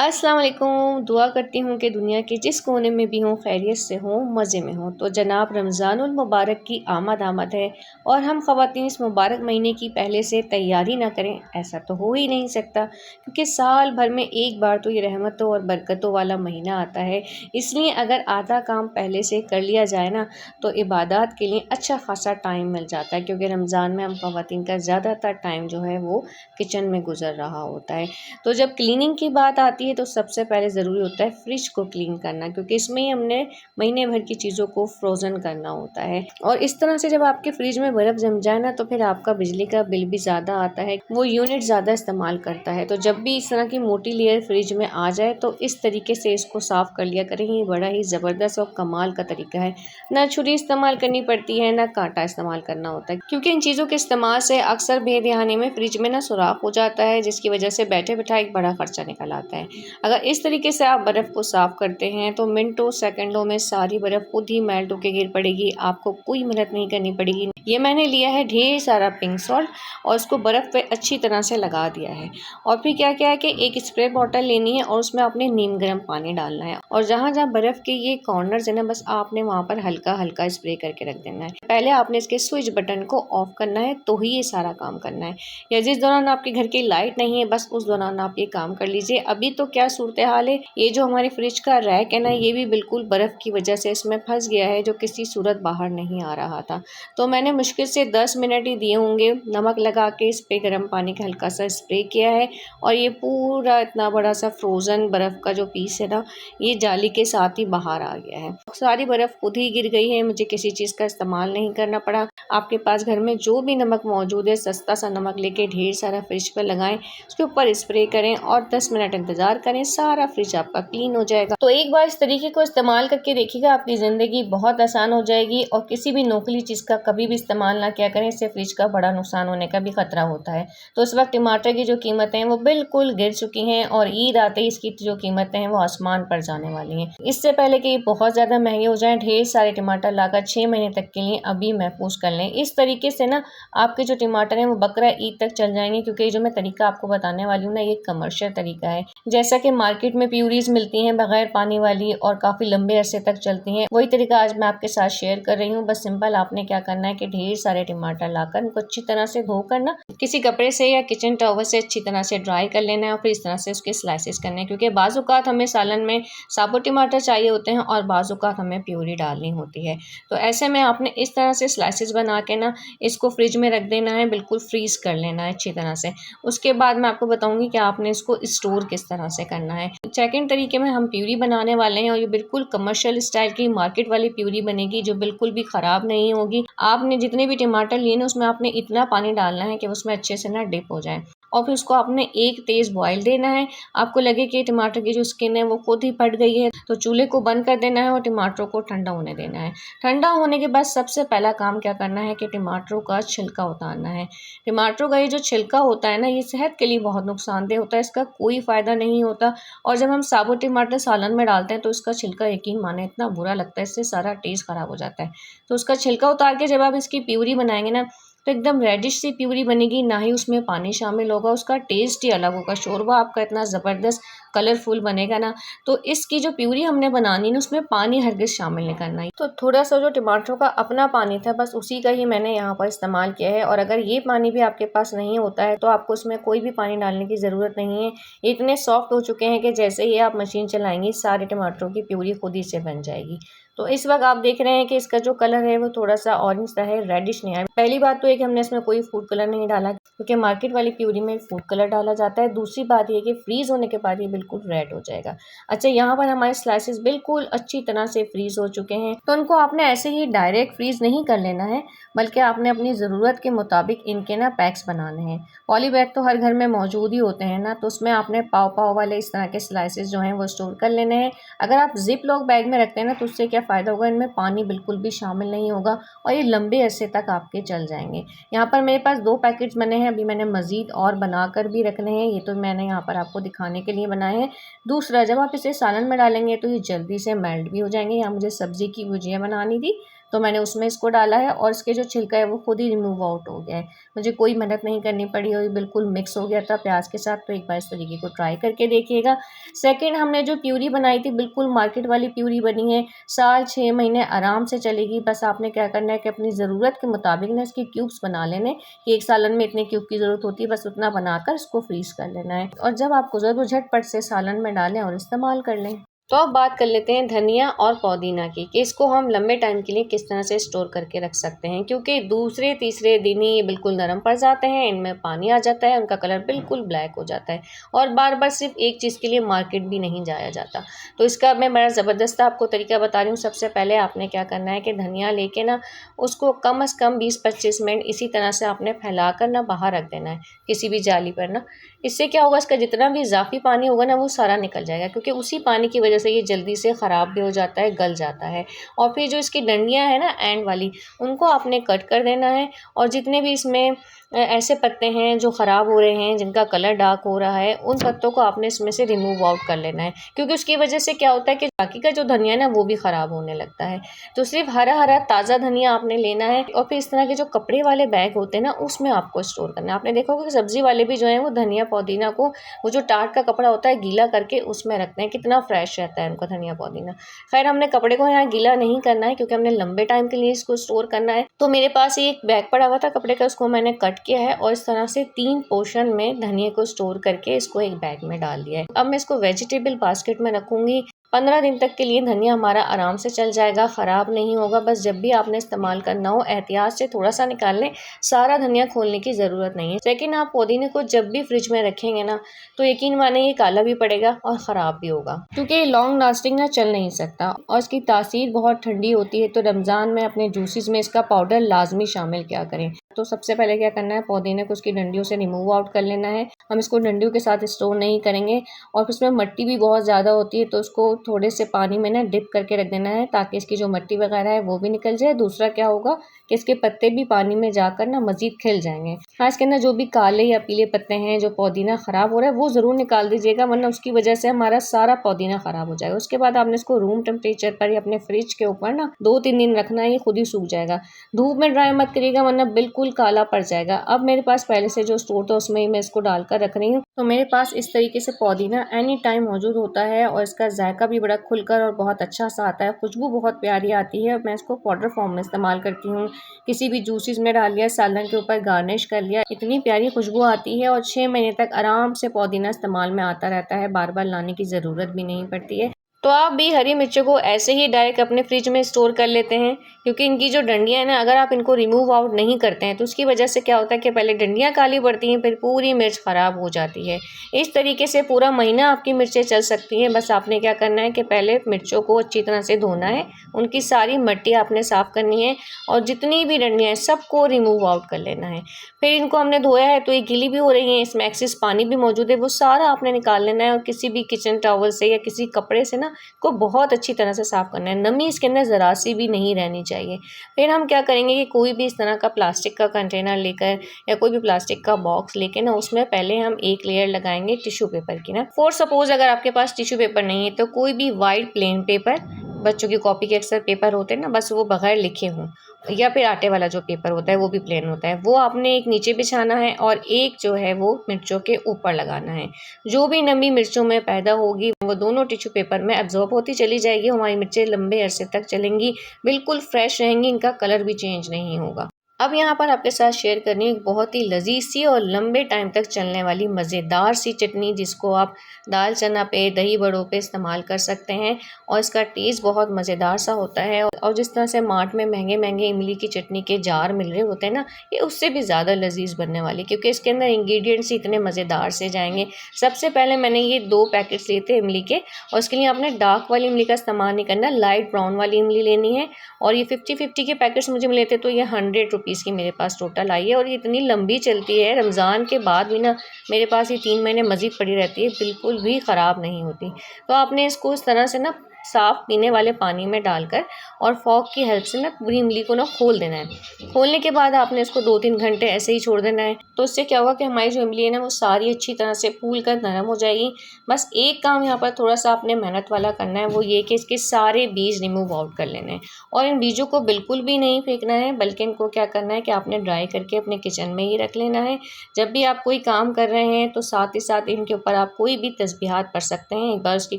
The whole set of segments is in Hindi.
अस्सलाम वालेकुम। दुआ करती हूँ कि दुनिया के जिस कोने में भी हों खैरियत से हों, मज़े में हों। तो जनाब रमज़ानुल मुबारक की आमद है और हम ख़वातीन इस मुबारक महीने की पहले से तैयारी ना करें, ऐसा तो हो ही नहीं सकता, क्योंकि साल भर में एक बार तो ये रहमतों और बरकतों वाला महीना आता है। इसलिए अगर आधा काम पहले से कर लिया जाए ना, तो इबादत के लिए अच्छा ख़ासा टाइम मिल जाता है, क्योंकि रमज़ान में हम ख़वातीन का ज़्यादातर टाइम जो है वो किचन में गुज़र रहा होता है। तो जब क्लीनिंग की बात आती है तो सबसे पहले ज़रूरी होता है फ्रिज को क्लीन करना, क्योंकि इसमें ही हमने महीने भर की चीज़ों को फ्रोज़न करना होता है। और इस तरह से जब आपके फ्रिज में बर्फ़ जम जाए ना, तो फिर आपका बिजली का बिल भी ज़्यादा आता है, वो यूनिट ज़्यादा इस्तेमाल करता है। तो जब भी इस तरह की मोटी लेयर फ्रिज में आ जाए तो इस तरीके से इसको साफ़ कर लिया करें। ये बड़ा ही ज़बरदस्त और कमाल का तरीका है। ना छुरी इस्तेमाल करनी पड़ती है, ना कांटा इस्तेमाल करना होता है, क्योंकि इन चीज़ों के इस्तेमाल से अक्सर बेध्यानी में फ्रिज में ना सुराख हो जाता है, जिसकी वजह से बैठे बिठाए एक बड़ा खर्चा निकल आता है। अगर इस तरीके से आप बर्फ़ को साफ़ करते हैं तो मिनटों सेकंडों में सारी बर्फ़ खुद ही मेल्ट होकर गिर पड़ेगी, आपको कोई मेहनत नहीं करनी पड़ेगी। ये मैंने लिया है ढेर सारा पिंक सॉल्ट और उसको बर्फ़ पे अच्छी तरह से लगा दिया है। और फिर क्या क्या है कि एक स्प्रे बॉटल लेनी है और उसमें आपने नीम गर्म पानी डालना है, और जहाँ जहाँ बर्फ़ के ये कॉर्नर्स है ना, बस आपने वहाँ पर हल्का हल्का स्प्रे करके रख देना है। पहले आपने इसके स्विच बटन को ऑफ करना है, तो ही ये सारा काम करना है, या जिस दौरान आपके घर की लाइट नहीं है बस उस दौरान आप ये काम कर लीजिए। अभी तो क्या सूरत हाल है, ये जो हमारे फ्रिज का रैक है ना, ये भी बिल्कुल बर्फ़ की वजह से इसमें फंस गया है, जो किसी सूरत बाहर नहीं आ रहा था। तो मैंने मुश्किल से 10 मिनट ही दिए होंगे, नमक लगा के इस पे गर्म पानी का हल्का सा स्प्रे किया है, और ये पूरा इतना बड़ा सा फ्रोज़न बर्फ़ का जो पीस है ना, ये जाली के साथ ही बाहर आ गया है। सारी बर्फ़ खुद ही गिर गई है, मुझे किसी चीज़ का इस्तेमाल नहीं करना पड़ा। आपके पास घर में जो भी नमक मौजूद है, सस्ता सा नमक लेके ढेर सारा फ्रिज पर लगाएं, उसके ऊपर स्प्रे करें और 10 मिनट इंतज़ार करें, सारा फ्रिज आपका क्लीन हो जाएगा। तो एक बार इस तरीके को इस्तेमाल करके देखिएगा, आपकी ज़िंदगी बहुत आसान हो जाएगी। और किसी भी नोकीली चीज़ का कभी भी इस्तेमाल ना किया करें, इससे फ्रिज का बड़ा नुकसान होने का भी खतरा होता है। तो इस वक्त टमाटर की जो कीमतें हैं वो बिल्कुल गिर चुकी हैं, और ईद आते ही इसकी जो कीमतें हैं वो आसमान पर जाने वाली हैं। इससे पहले कि बहुत ज़्यादा महंगे हो जाएं, ढेर सारे टमाटर लाकर 6 महीने तक के लिए अभी महफूज कर लें। इस तरीके से ना आपके जो टमाटर हैं वो बकरा ईद तक चल जाएंगे, क्योंकि जो मैं तरीका आपको बताने वाली हूँ ना, ये कमर्शियल तरीका है। जैसा कि मार्केट में प्यूरीज मिलती हैं बगैर पानी वाली और काफ़ी लंबे अरसे तक चलती हैं, वही तरीका आज मैं आपके साथ शेयर कर रही हूँ। बस सिंपल आपने क्या करना है कि ढेर सारे टमाटर लाकर उनको अच्छी तरह से धोकर ना किसी कपड़े से या किचन टॉवल से अच्छी तरह से ड्राई कर लेना है, और फिर इस तरह से उसके स्लाइसेस करने हैं, क्योंकि बाज़-औक़ात हमें सालन में साबुत टमाटर चाहिए होते हैं और बाज़-औक़ात हमें प्यूरी डालनी होती है। तो ऐसे में आपने इस तरह से स्लाइसेस बना के ना इसको फ्रिज में रख देना है, बिल्कुल फ्रीज़ कर लेना है अच्छी तरह से। उसके बाद मैं आपको बताऊंगी कि आपने इसको स्टोर किस तरह से करना है। सेकंड तरीके में हम प्यूरी बनाने वाले हैं, और ये बिल्कुल कमर्शियल स्टाइल की मार्केट वाली प्यूरी बनेगी, जो बिल्कुल भी ख़राब नहीं होगी। आपने जितने भी टमाटर लिए ना, उसमें आपने इतना पानी डालना है कि उसमें अच्छे से ना डिप हो जाए, और फिर उसको आपने एक तेज़ बॉयल देना है। आपको लगे कि टमाटर की जो स्किन है वो खुद ही फट गई है, तो चूल्हे को बंद कर देना है और टमाटरों को ठंडा होने देना है। ठंडा होने के बाद सबसे पहला काम क्या करना है कि टमाटरों का छिलका उतारना है। टमाटरों का ये जो छिलका होता है ना, ये सेहत के लिए बहुत नुकसानदेह होता है, इसका कोई फ़ायदा नहीं होता। और जब हम साबुत टमाटर सालन में डालते हैं तो इसका छिलका यकीन माने इतना बुरा लगता है, इससे सारा टेस्ट ख़राब हो जाता है। तो उसका छिलका उतार के जब आप इसकी प्यूरी बनाएंगे ना, तो एकदम रेडिश सी प्यूरी बनेगी, ना ही उसमें पानी शामिल होगा, उसका टेस्ट ही अलग होगा। शोरबा आपका इतना ज़बरदस्त कलरफुल बनेगा ना। तो इसकी जो प्यूरी हमने बनानी है ना, उसमें पानी हरगिज़ शामिल नहीं करना है। तो थोड़ा सा जो टमाटरों का अपना पानी था, बस उसी का ही मैंने यहाँ पर इस्तेमाल किया है। और अगर ये पानी भी आपके पास नहीं होता है तो आपको उसमें कोई भी पानी डालने की ज़रूरत नहीं है। ये इतने सॉफ्ट हो चुके हैं कि जैसे ही आप मशीन चलाएंगी सारे टमाटरों की प्यूरी खुद ही से बन जाएगी। तो इस वक्त आप देख रहे हैं कि इसका जो कलर है वो थोड़ा सा ऑरेंज सा है, रेडिश नहीं है। पहली बात तो है कि हमने इसमें कोई फूड कलर नहीं डाला, क्योंकि मार्केट वाली प्यूरी में फूड कलर डाला जाता है। दूसरी बात ये कि फ्रीज़ होने के बाद ये बिल्कुल रेड हो जाएगा। अच्छा, यहाँ पर हमारे स्लाइसेस बिल्कुल अच्छी तरह से फ्रीज़ हो चुके हैं, तो उनको आपने ऐसे ही डायरेक्ट फ्रीज़ नहीं कर लेना है, बल्कि आपने अपनी ज़रूरत के मुताबिक इनके ना पैक्स बनाने हैं। पॉली बैग तो हर घर में मौजूद ही होते हैं ना, तो उसमें आपने पाव पाव वाले इस तरह के स्लाइसेस जो हैं वो स्टोर कर लेने हैं। अगर आप जिप लॉक बैग में रखते हैं ना, तो उससे क्या फ़ायदा होगा, इनमें पानी बिल्कुल भी शामिल नहीं होगा और ये लंबे अरसे तक आपके चल जाएंगे। यहाँ पर मेरे पास 2 पैकेट्स बने हैं, अभी मैंने मज़ीद और बनाकर भी रखने हैं। ये तो मैंने यहाँ पर आपको दिखाने के लिए बनाए हैं। दूसरा, जब आप इसे सालन में डालेंगे तो ये जल्दी से मेल्ट भी हो जाएंगे। यहाँ मुझे सब्ज़ी की भुजिया बनानी थी, तो मैंने उसमें इसको डाला है और इसके जो छिलका है वो खुद ही रिमूव आउट हो गया है। मुझे कोई मेहनत नहीं करनी पड़ी और ये बिल्कुल मिक्स हो गया था प्याज के साथ। तो एक बार इस तरीके को ट्राई करके देखिएगा। सेकंड, हमने जो प्यूरी बनाई थी बिल्कुल मार्केट वाली प्यूरी बनी है, साल 6 महीने आराम से चलेगी। बस आपने क्या करना है कि अपनी ज़रूरत के मुताबिक ना इसके क्यूब्स बना लेने कि एक सालन में इतने क्यूब की ज़रूरत होती है, बस उतना बनाकर इसको फ्रीज़ कर लेना है और जब आपको ज़रूरत झटपट से सालन में डालें और इस्तेमाल कर लें। तो अब बात कर लेते हैं धनिया और पुदीना की कि इसको हम लंबे टाइम के लिए किस तरह से स्टोर करके रख सकते हैं, क्योंकि दूसरे तीसरे दिन ही ये बिल्कुल नरम पड़ जाते हैं, इनमें पानी आ जाता है, उनका कलर बिल्कुल ब्लैक हो जाता है और बार बार सिर्फ एक चीज़ के लिए मार्केट भी नहीं जाया जाता। तो इसका मैं बड़ा ज़बरदस्त आपको तरीका बता रही हूँ। सबसे पहले आपने क्या करना है कि धनिया लेके ना उसको कम से कम 20-25 मिनट इसी तरह से आपने फैला कर ना बाहर रख देना है किसी भी जाली पर ना। इससे क्या होगा, इसका जितना भी इजाफी पानी होगा ना वो सारा निकल जाएगा, क्योंकि उसी पानी की वजह से ये जल्दी से ख़राब भी हो जाता है, गल जाता है। और फिर जो इसकी डंडियाँ हैं ना एंड वाली, उनको आपने कट कर देना है और जितने भी इसमें ऐसे पत्ते हैं जो ख़राब हो रहे हैं, जिनका कलर डार्क हो रहा है, उन पत्तों को आपने इसमें से रिमूव आउट कर लेना है, क्योंकि उसकी वजह से क्या होता है कि बाकी का जो धनिया है ना वो भी ख़राब होने लगता है। तो सिर्फ हरा हरा ताज़ा धनिया आपने लेना है और फिर इस तरह के जो कपड़े वाले बैग होते हैं ना उसमें आपको स्टोर करना है। आपने देखा होगा कि सब्ज़ी वाले भी जो हैं वो धनिया पुदीना को वो जो टाट का कपड़ा होता है गीला करके उसमें रखते हैं, कितना फ्रेश रहता है उनका धनिया पुदीना। खैर, हमने कपड़े को यहाँ गीला नहीं करना है क्योंकि हमने लंबे टाइम के लिए इसको स्टोर करना है। तो मेरे पास एक बैग पड़ा हुआ था कपड़े का, उसको मैंने कट किया है और इस तरह से 3 पोर्शन में धनिया को स्टोर करके इसको एक बैग में डाल दिया है। अब मैं इसको वेजिटेबल बास्केट में रखूंगी। 15 दिन तक के लिए धनिया हमारा आराम से चल जाएगा, ख़राब नहीं होगा। बस जब भी आपने इस्तेमाल करना हो एहतियात से थोड़ा सा निकाल लें, सारा धनिया खोलने की ज़रूरत नहीं है। लेकिन आप पुदीने को जब भी फ्रिज में रखेंगे ना तो यकीन माने ये काला भी पड़ेगा और ख़राब भी होगा, क्योंकि ये लॉन्ग लास्टिंग ना चल नहीं सकता और इसकी तासीर बहुत ठंडी होती है। तो रमज़ान में अपने जूसेस में इसका पाउडर लाजमी शामिल किया करें। तो सबसे पहले क्या करना है, पुदीने को उसकी डंडियों से रिमूव आउट कर लेना है। हम इसको डंडियों के साथ स्टोर नहीं करेंगे और उसमें मिट्टी भी बहुत ज़्यादा होती है, तो उसको थोड़े से पानी में ना डिप करके रख देना है ताकि इसकी जो मिट्टी वगैरह है वो भी निकल जाए। दूसरा क्या होगा कि इसके पत्ते भी पानी में जाकर ना मज़ीद खिल जाएंगे। हाँ, इसके अंदर जो भी काले या पीले पत्ते हैं, जो पुदीना ख़राब हो रहा है वो ज़रूर निकाल दीजिएगा, वरना उसकी वजह से हमारा सारा पुदीना ख़राब हो जाएगा। उसके बाद आपने इसको रूम टेम्परेचर पर या अपने फ्रिज के ऊपर ना 2-3 दिन रखना है, ये खुद ही सूख जाएगा। धूप में ड्राई मत करिएगा वरना बिल्कुल काला पड़ जाएगा। अब मेरे पास पहले से जो स्टोर था उसमें मैं इसको डालकर रख रही हूँ। तो मेरे पास इस तरीके से पुदीना एनी टाइम मौजूद होता है और इसका जायका भी बड़ा खुलकर और बहुत अच्छा सा आता है, खुशबू बहुत प्यारी आती है और मैं इसको पाउडर फॉर्म में इस्तेमाल करती हूँ। किसी भी जूसेस में डाल लिया, सालन के ऊपर गार्निश कर लिया, इतनी प्यारी खुशबू आती है और 6 महीने तक आराम से पुदीना इस्तेमाल में आता रहता है, बार बार लाने की ज़रूरत भी नहीं पड़ती है। तो आप भी हरी मिर्चों को ऐसे ही डायरेक्ट अपने फ्रिज में स्टोर कर लेते हैं, क्योंकि इनकी जो डंडियाँ हैं ना अगर आप इनको रिमूव आउट नहीं करते हैं तो उसकी वजह से क्या होता है कि पहले डंडियाँ काली पड़ती हैं, फिर पूरी मिर्च ख़राब हो जाती है। इस तरीके से पूरा महीना आपकी मिर्चें चल सकती हैं। बस आपने क्या करना है कि पहले मिर्चों को अच्छी तरह से धोना है, उनकी सारी मिट्टी आपने साफ़ करनी है और जितनी भी डंडियाँ हैं सबको रिमूव आउट कर लेना है। फिर इनको हमने धोया है तो ये गीली भी हो रही हैं, इसमें एक्सेस पानी भी मौजूद है, वो सारा आपने निकाल लेना है और किसी भी किचन टॉवल से या किसी कपड़े से ना को बहुत अच्छी तरह से साफ़ करना है। नमी इसके अंदर ज़रा सी भी नहीं रहनी चाहिए। फिर हम क्या करेंगे कि कोई भी इस तरह का प्लास्टिक का कंटेनर लेकर या कोई भी प्लास्टिक का बॉक्स लेके ना उसमें पहले हम एक लेयर लगाएंगे टिश्यू पेपर की ना। फॉर सपोज अगर आपके पास टिश्यू पेपर नहीं है तो कोई भी वाइट प्लेन पेपर, बच्चों की कॉपी के अक्सर पेपर होते हैं ना, बस वो बगैर लिखे हों, या फिर आटे वाला जो पेपर होता है वो भी प्लेन होता है, वो आपने एक नीचे बिछाना है और एक जो है वो मिर्चों के ऊपर लगाना है। जो भी नमी मिर्चों में पैदा होगी वो दोनों टिश्यू पेपर में एब्जॉर्ब होती चली जाएगी। हमारी मिर्चें लंबे अरसे तक चलेंगी, बिल्कुल फ्रेश रहेंगी, इनका कलर भी चेंज नहीं होगा। अब यहाँ पर आपके साथ शेयर करनी है एक बहुत ही लजीज सी और लंबे टाइम तक चलने वाली मज़ेदार सी चटनी, जिसको आप दाल चना पे, दही बड़ों पे इस्तेमाल कर सकते हैं और इसका टेस्ट बहुत मज़ेदार सा होता है। और जिस तरह से मार्ट में महंगे महंगे इमली की चटनी के जार मिल रहे होते हैं ना, ये उससे भी ज़्यादा लजीज बनने वाली, क्योंकि इसके अंदर इंग्रेडिएंट्स ही इतने मज़ेदार से जाएंगे। सबसे पहले मैंने ये 2 पैकेट्स लिए थे इमली के और इसके लिए आपने डार्क वाली इमली का इस्तेमाल नहीं करना, लाइट ब्राउन वाली इमली लेनी है। और ये 50-50 के पैकेट्स मुझे मिले थे तो ये 100 रुपीज़ की मेरे पास टोटल आई है और ये इतनी लंबी चलती है, रमज़ान के बाद भी ना मेरे पास ये 3 महीने मज़ीद पड़ी रहती है, बिल्कुल भी ख़राब नहीं होती। तो आपने इसको इस तरह से ना साफ़ पीने वाले पानी में डालकर और फ़ॉक की हेल्प से ना पूरी इमली को ना खोल देना है। खोलने के बाद आपने इसको 2-3 घंटे ऐसे ही छोड़ देना है। तो इससे क्या होगा कि हमारी जो इमली है ना वो सारी अच्छी तरह से फूल कर नरम हो जाएगी। बस एक काम यहाँ पर थोड़ा-सा आपने मेहनत वाला करना है, वो ये कि इसके सारे बीज रिमूव आउट कर लेने हैं और इन बीजों को बिल्कुल भी नहीं फेंकना है, बल्कि इनको क्या करना है कि आपने ड्राई करके अपने किचन में ही रख लेना है। जब भी आप कोई काम कर रहे हैं तो साथ ही साथ इनके ऊपर आप कोई भी तस्बीहात पढ़ सकते हैं। एक बार उसकी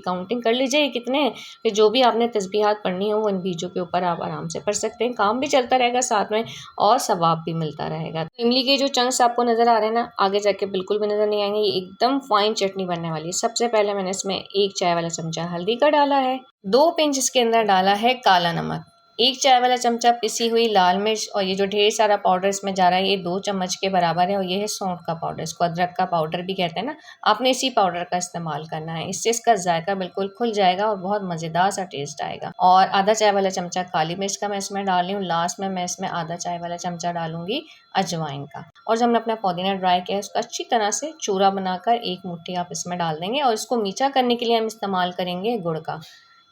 काउंटिंग कर लीजिए कितने हैं, फिर जो भी आपने तस्बीहात पढ़नी हो वो इन बीजों के ऊपर आप आराम से पढ़ सकते हैं। काम भी चलता रहेगा साथ में और सवाब भी मिलता रहेगा। तो इमली के जो चंक्स आपको नज़र आ रहे हैं ना, आगे जाके बिल्कुल भी नज़र नहीं आएंगे। ये एकदम फाइन चटनी बनने वाली है। सबसे पहले मैंने इसमें 1 चाय वाला चमचा हल्दी का डाला है, 2 पिंच इसके अंदर डाला है काला नमक, 1 चाय वाला चमचा पिसी हुई लाल मिर्च और ये जो ढेर सारा पाउडर इसमें जा रहा है ये 2 चम्मच के बराबर है और ये है सौंठ का पाउडर, इसको अदरक का पाउडर भी कहते हैं ना। आपने इसी पाउडर का इस्तेमाल करना है, इससे इसका जायका बिल्कुल खुल जाएगा और बहुत मज़ेदार सा टेस्ट आएगा। और आधा चाय वाला चमचा काली मिर्च का मैं इसमें डाल रही हूँ। लास्ट में मैं इसमें आधा चाय वाला चमचा डालूंगी अजवाइन का। और जो हमने अपना पुदीना ड्राई किया है उसका अच्छी तरह से चूरा बनाकर 1 मुट्ठी आप इसमें डाल देंगे और इसको मीठा करने के लिए हम इस्तेमाल करेंगे गुड़ का।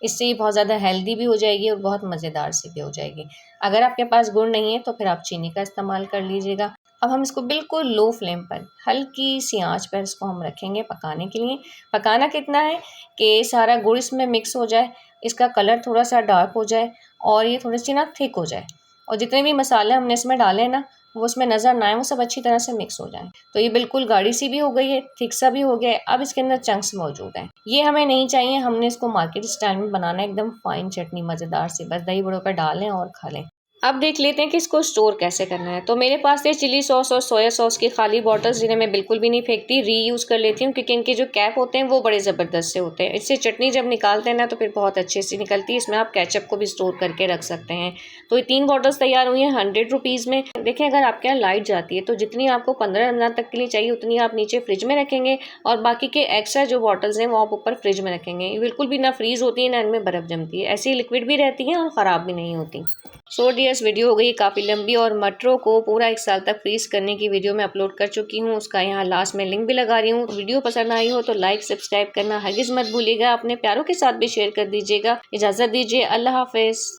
इससे ये बहुत ज़्यादा हेल्दी भी हो जाएगी और बहुत मज़ेदार सी भी हो जाएगी। अगर आपके पास गुड़ नहीं है तो फिर आप चीनी का इस्तेमाल कर लीजिएगा। अब हम इसको बिल्कुल लो फ्लेम पर हल्की सी आंच पर इसको हम रखेंगे पकाने के लिए। पकाना कितना है कि सारा गुड़ इसमें मिक्स हो जाए, इसका कलर थोड़ा सा डार्क हो जाए और ये थोड़ी सी ना थिक हो जाए और जितने भी मसाले हमने इसमें डाले हैं ना वो उसमें नज़र ना आए, वो सब अच्छी तरह से मिक्स हो जाए। तो ये बिल्कुल गाढ़ी सी भी हो गई है, थिक सा भी हो गया है। अब इसके अंदर चंक्स मौजूद हैं, ये हमें नहीं चाहिए, हमने इसको मार्केट स्टाइल में बनाना है, एकदम फाइन चटनी मज़ेदार सी। बस दही बड़ों पर डालें और खा लें। अब देख लेते हैं कि इसको स्टोर कैसे करना है। तो मेरे पास है चिली सॉस और सोया सॉस की खाली बॉटल्स, जिन्हें मैं बिल्कुल भी नहीं फेंकती, रीयूज़ कर लेती हूँ क्योंकि इनके जो कैप होते हैं वो बड़े ज़बरदस्त से होते हैं। इससे चटनी जब निकालते हैं ना तो फिर बहुत अच्छे से निकलती है। इसमें आप केचप को भी स्टोर करके रख सकते हैं। तो ये 3 बॉटल्स तैयार हुई हैं 100 रुपीज़ में। देखें अगर आपके यहाँ लाइट जाती है तो जितनी आपको 15 रमज़ान तक के लिए चाहिए उतनी आप नीचे फ्रिज में रखेंगे और बाकी के एक्स्ट्रा जो बॉटल्स हैं वो आप ऊपर फ्रिज में रखेंगे। ये बिल्कुल भी ना फ्रीज़ होती है ना इनमें बर्फ़ जमती है, ऐसी लिक्विड भी रहती हैं और ख़राब भी नहीं होती। सो डियर्स, वीडियो हो गई काफ़ी लंबी और मटरों को पूरा 1 साल तक फ्रीज करने की वीडियो मैं अपलोड कर चुकी हूँ। उसका यहाँ लास्ट में लिंक भी लगा रही हूँ। वीडियो पसंद आई हो तो लाइक सब्सक्राइब करना हरगिज़ मत भूलिएगा। अपने प्यारों के साथ भी शेयर कर दीजिएगा। इजाज़त दीजिए, अल्लाह हाफ़िज़।